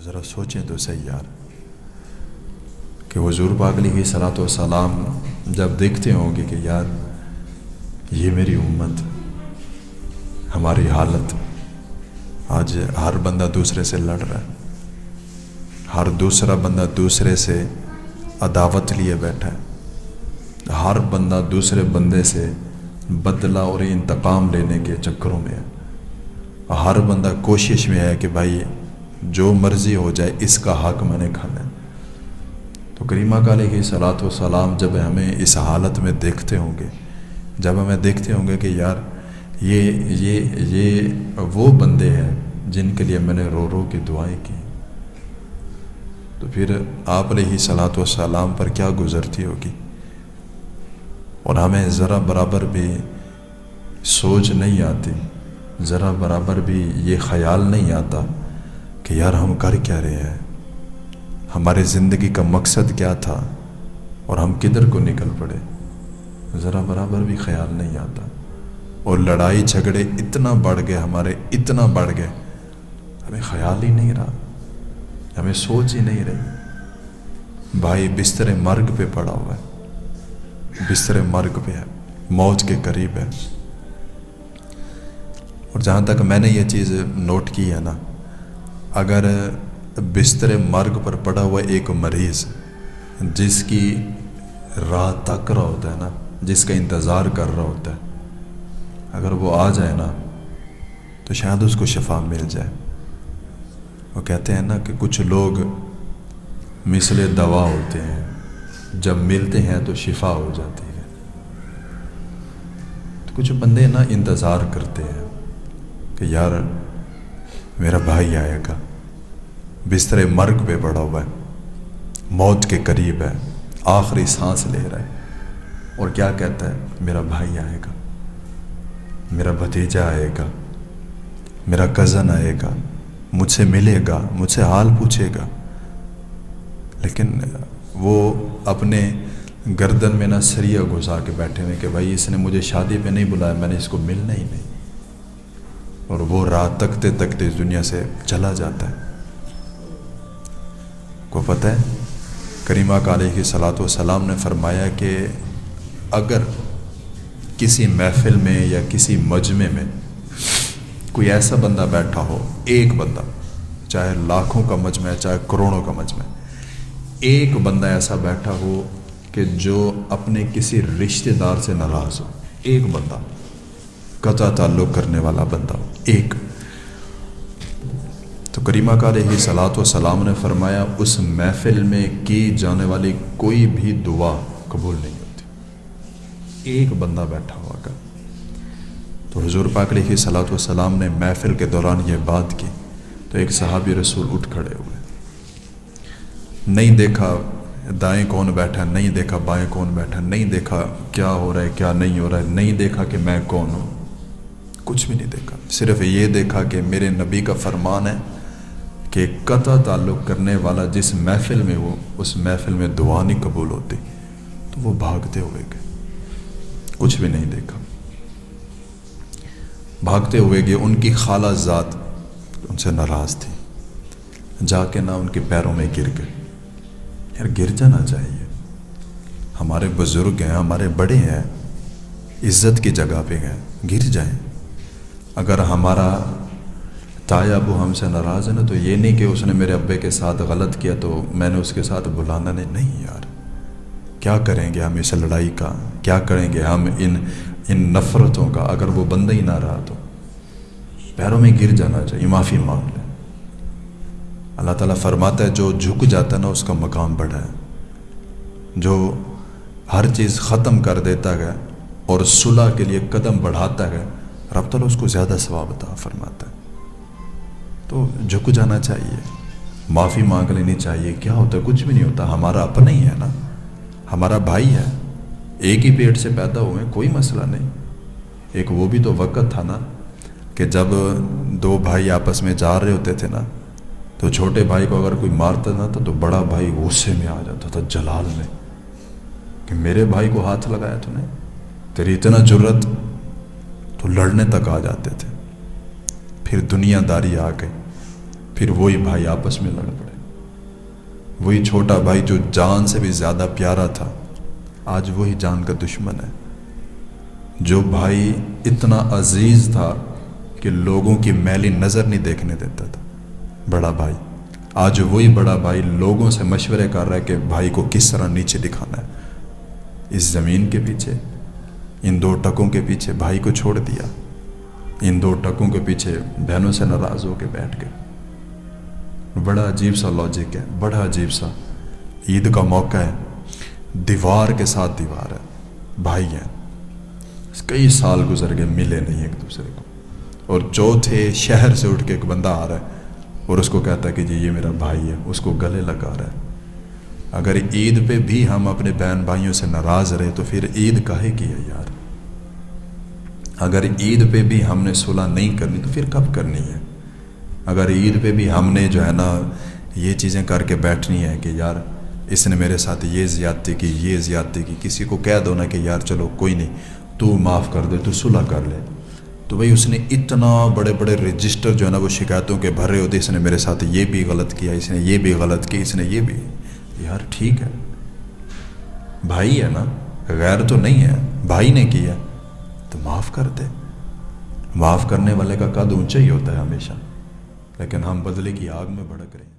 ذرا سوچیں تو صحیح یار کہ حضور پاک علیہ صلاۃ والسلام جب دیکھتے ہوں گے کہ یار یہ میری امت، ہماری حالت، آج ہر بندہ دوسرے سے لڑ رہا ہے، ہر دوسرا بندہ دوسرے سے عداوت لیے بیٹھا ہے، ہر بندہ دوسرے بندے سے بدلہ اور انتقام لینے کے چکروں میں ہے، ہر بندہ کوشش میں ہے کہ بھائی جو مرضی ہو جائے اس کا حق میں نے کھانا ہے۔ تو کریمہ کا علیہ صلاۃ والسلام جب ہمیں اس حالت میں دیکھتے ہوں گے، جب ہمیں دیکھتے ہوں گے کہ یار یہ وہ بندے ہیں جن کے لیے میں نے رو رو کے دعائیں کی، تو پھر آپ علیہ صلاۃ والسلام پر کیا گزرتی ہوگی۔ اور ہمیں ذرا برابر بھی سوچ نہیں آتی، ذرا برابر بھی یہ خیال نہیں آتا کہ یار ہم کر کیا رہے ہیں، ہمارے زندگی کا مقصد کیا تھا اور ہم کدھر کو نکل پڑے، ذرا برابر بھی خیال نہیں آتا۔ اور لڑائی جھگڑے اتنا بڑھ گئے، ہمارے اتنا بڑھ گئے، ہمیں خیال ہی نہیں رہا، ہمیں سوچ ہی نہیں رہی۔ بھائی بستر مرگ پہ پڑا ہوا ہے، بستر مرگ پہ ہے، موت کے قریب ہے۔ اور جہاں تک میں نے یہ چیز نوٹ کی ہے نا، اگر بستر مرگ پر پڑا ہوا ایک مریض جس کی راہ تک رہا ہوتا ہے نا، جس کا انتظار کر رہا ہوتا ہے، اگر وہ آ جائے نا تو شاید اس کو شفا مل جائے۔ وہ کہتے ہیں نا کہ کچھ لوگ مثل دوا ہوتے ہیں، جب ملتے ہیں تو شفا ہو جاتی ہے۔ تو کچھ بندے نا انتظار کرتے ہیں کہ یار میرا بھائی آئے گا، بستر مرگ پہ پڑا ہوا ہے، موت کے قریب ہے، آخری سانس لے رہا ہے، اور کیا کہتا ہے، میرا بھائی آئے گا، میرا بھتیجا آئے گا، میرا کزن آئے گا، مجھ سے ملے گا، مجھ سے حال پوچھے گا۔ لیکن وہ اپنے گردن میں نہ سریا گھسا کے بیٹھے ہوئے کہ بھائی اس نے مجھے شادی پہ نہیں بلایا، میں نے اس کو ملنا ہی نہیں، اور وہ راہ تکتے تکتے اس دنیا سے چلا جاتا ہے۔ کو پتہ ہے کریمہ کا علیہ صلاۃ والسلام نے فرمایا کہ اگر کسی محفل میں یا کسی مجمع میں کوئی ایسا بندہ بیٹھا ہو، ایک بندہ، چاہے لاکھوں کا مجمع ہے چاہے کروڑوں کا مجمع ہے، ایک بندہ ایسا بیٹھا ہو کہ جو اپنے کسی رشتہ دار سے ناراض ہو، ایک بندہ قطع تعلق کرنے والا بندہ ہو، ایک، تو کریمہ کا علیہ صلاۃ والسلام نے فرمایا اس محفل میں کی جانے والی کوئی بھی دعا قبول نہیں ہوتی۔ ایک بندہ بیٹھا ہوا کر، تو حضور پاک علیہ صلاۃ والسلام نے محفل کے دوران یہ بات کی تو ایک صحابی رسول اٹھ کھڑے ہوئے، نہیں دیکھا دائیں کون بیٹھا، نہیں دیکھا بائیں کون بیٹھا، نہیں دیکھا کیا ہو رہا ہے کیا نہیں ہو رہا ہے، نہیں دیکھا کہ میں کون ہوں، کچھ بھی نہیں دیکھا، صرف یہ دیکھا کہ میرے نبی کا فرمان ہے کہ قطع تعلق کرنے والا جس محفل میں ہو اس محفل میں دعا نہیں قبول ہوتی۔ تو وہ بھاگتے ہوئے گئے، کچھ بھی نہیں دیکھا، بھاگتے ہوئے گئے۔ ان کی خالہ ذات ان سے ناراض تھی، جا کے نہ ان کے پیروں میں گر گئے۔ یار گر جانا چاہیے، ہمارے بزرگ ہیں، ہمارے بڑے ہیں، عزت کی جگہ پہ ہیں، گر جائیں۔ اگر ہمارا تایا ابو ہم سے ناراض ہے نا تو یہ نہیں کہ اس نے میرے ابے کے ساتھ غلط کیا تو میں نے اس کے ساتھ بلانا نہیں یار، کیا کریں گے ہم اس لڑائی کا، کیا کریں گے ہم ان نفرتوں کا، اگر وہ بندہ ہی نہ رہا تو پیروں میں گر جانا چاہیے، معافی مانگ لیں۔ اللہ تعالیٰ فرماتا ہے جو جھک جاتا ہے نا اس کا مقام بڑا ہے، جو ہر چیز ختم کر دیتا ہے اور صلح کے لیے قدم بڑھاتا ہے، رب تعالیٰ اس کو زیادہ ثواب عطا فرماتا ہے۔ تو جھک جانا چاہیے، معافی مانگ لینی چاہیے، کیا ہوتا ہے، کچھ بھی نہیں ہوتا، ہمارا اپنا ہی ہے نا، ہمارا بھائی ہے، ایک ہی پیٹ سے پیدا ہوئے، کوئی مسئلہ نہیں۔ ایک وہ بھی تو وقت تھا نا کہ جب دو بھائی آپس میں جا رہے ہوتے تھے نا تو چھوٹے بھائی کو اگر کوئی مارتا نہ تھا تو بڑا بھائی غصے میں آ جاتا تھا، جلال میں، کہ میرے بھائی کو ہاتھ لگایا تو نے، تیری اتنا جرت، تو لڑنے تک آ جاتے تھے۔ پھر دنیا داری آ گئی، پھر وہی بھائی آپس میں لڑ پڑے. وہی چھوٹا بھائی جو جان سے بھی زیادہ پیارا تھا آج وہی جان کا دشمن ہے. جو بھائی اتنا عزیز تھا کہ لوگوں کی میلی نظر نہیں دیکھنے دیتا تھا، بڑا بھائی، آج وہی بڑا بھائی لوگوں سے مشورے کر رہا ہے کہ بھائی کو کس طرح نیچے دکھانا ہے. اس زمین کے پیچھے، ان 2 ٹکوں کے پیچھے بھائی کو چھوڑ دیا. ان 2 ٹکوں کے پیچھے بہنوں سے ناراض ہو کے بیٹھ گئے. بڑا عجیب سا لاجک ہے، بڑا عجیب سا. عید کا موقع ہے، دیوار کے ساتھ دیوار ہے، بھائی ہیں، کئی سال گزر گئے، ملے نہیں ایک دوسرے کو. اور چوتھے شہر سے اٹھ کے ایک بندہ آ رہا ہے اور اس کو کہتا ہے کہ جی یہ میرا بھائی ہے، اس کو گلے لگا رہا ہے. اگر عید پہ بھی ہم اپنے بہن بھائیوں سے ناراض رہے تو پھر عید کاہے کی ہے یار؟ اگر عید پہ بھی ہم نے صلح نہیں کرنی تو پھر کب کرنی ہے؟ اگر عید پہ بھی ہم نے جو ہے نا یہ چیزیں کر کے بیٹھنی ہے کہ یار اس نے میرے ساتھ یہ زیادتی کی، یہ زیادتی کی، کسی کو کہہ دو نا کہ یار چلو کوئی نہیں، تو معاف کر دے، تو صلح کر لے، تو بھئی اس نے اتنا بڑے بڑے رجسٹر جو ہے نا وہ شکایتوں کے بھر رہے ہوتے، اس نے میرے ساتھ یہ بھی غلط کیا، اس نے یہ بھی غلط کی، اس نے یہ بھی. یار ٹھیک ہے، بھائی ہے نا، غیر تو نہیں ہے، بھائی نے کیا تو معاف کر دے. معاف کرنے والے کا قد اونچا ہی ہوتا ہے ہمیشہ، لیکن ہم بدلے کی آگ میں بھڑک رہے ہیں.